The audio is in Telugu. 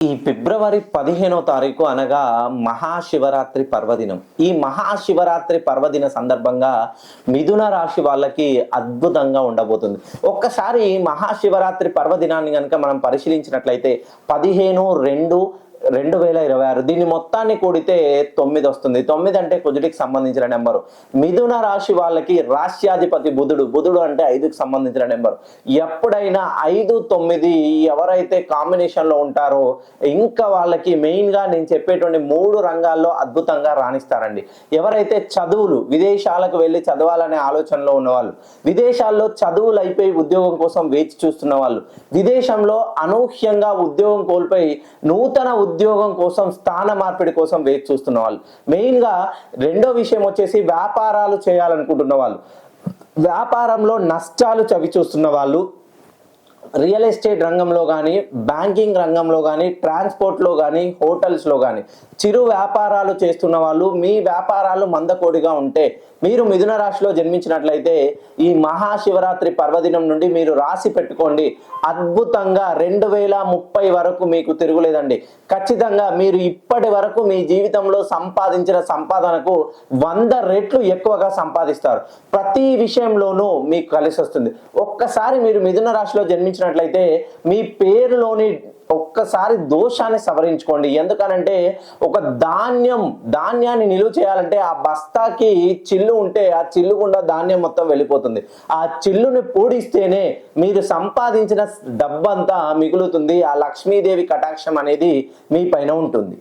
ఈ ఫిబ్రవరి 15వ తారీఖు అనగా మహాశివరాత్రి పర్వదినం. ఈ మహాశివరాత్రి పర్వదిన సందర్భంగా మిథున రాశి వాళ్ళకి అద్భుతంగా ఉండబోతుంది. ఒక్కసారి మహాశివరాత్రి పర్వదినాన్ని కనుక మనం పరిశీలించినట్లయితే 15/2/2026 దీన్ని మొత్తాన్ని కూడితే 9 వస్తుంది. 9 అంటే కుజుడికి సంబంధించిన నెంబరు. మిథున రాశి వాళ్ళకి రాశ్యాధిపతి బుధుడు అంటే 5కి సంబంధించిన నెంబరు. ఎప్పుడైనా 5, 9 ఎవరైతే కాంబినేషన్ లో ఉంటారో ఇంకా వాళ్ళకి మెయిన్ గా నేను చెప్పేటువంటి 3 రంగాల్లో అద్భుతంగా రాణిస్తారండి. ఎవరైతే చదువులు విదేశాలకు వెళ్ళి చదవాలనే ఆలోచనలో ఉన్నవాళ్ళు, విదేశాల్లో చదువులు అయిపోయి ఉద్యోగం కోసం వేచి చూస్తున్న వాళ్ళు, విదేశంలో అనూహ్యంగా ఉద్యోగం కోల్పోయి నూతన ఉద్యోగం కోసం స్థాన మార్పిడి కోసం వేచి చూస్తున్న వాళ్ళు, మెయిన్ గా రెండో విషయం వచ్చేసి వ్యాపారాలు చేయాలనుకుంటున్న వాళ్ళు, వ్యాపారంలో నష్టాలు చవి చూస్తున్న వాళ్ళు, రియల్ ఎస్టేట్ రంగంలో కానీ, బ్యాంకింగ్ రంగంలో కానీ, ట్రాన్స్పోర్ట్లో కానీ, హోటల్స్లో కానీ చిరు వ్యాపారాలు చేస్తున్న వాళ్ళు, మీ వ్యాపారాలు మందకోడిగా ఉంటే మీరు మిథున రాశిలో జన్మించినట్లయితే ఈ మహాశివరాత్రి పర్వదినం నుండి మీరు రాసి పెట్టుకోండి. అద్భుతంగా 2030 వరకు మీకు తిరుగులేదండి. ఖచ్చితంగా మీరు ఇప్పటి వరకు మీ జీవితంలో సంపాదించిన సంపాదనకు 100 రెట్లు ఎక్కువగా సంపాదిస్తారు. ప్రతి విషయంలోనూ మీకు కలిసి వస్తుంది. ఒక్కసారి మీరు మిథున రాశిలో జన్మించినట్లయితే మీ పేరులోని ఒక్కసారి దోషాన్ని సవరించుకోండి. ఎందుకనంటే ఒక ధాన్యాన్ని నిలువ చేయాలంటే ఆ బస్తాకి చిల్లు ఉంటే ఆ చిల్లు గుండా ధాన్యం మొత్తం వెళ్ళిపోతుంది. ఆ చిల్లుని పూడిస్తేనే మీరు సంపాదించిన డబ్బంతా మిగులుతుంది. ఆ లక్ష్మీదేవి కటాక్షం అనేది మీ పైన ఉంటుంది.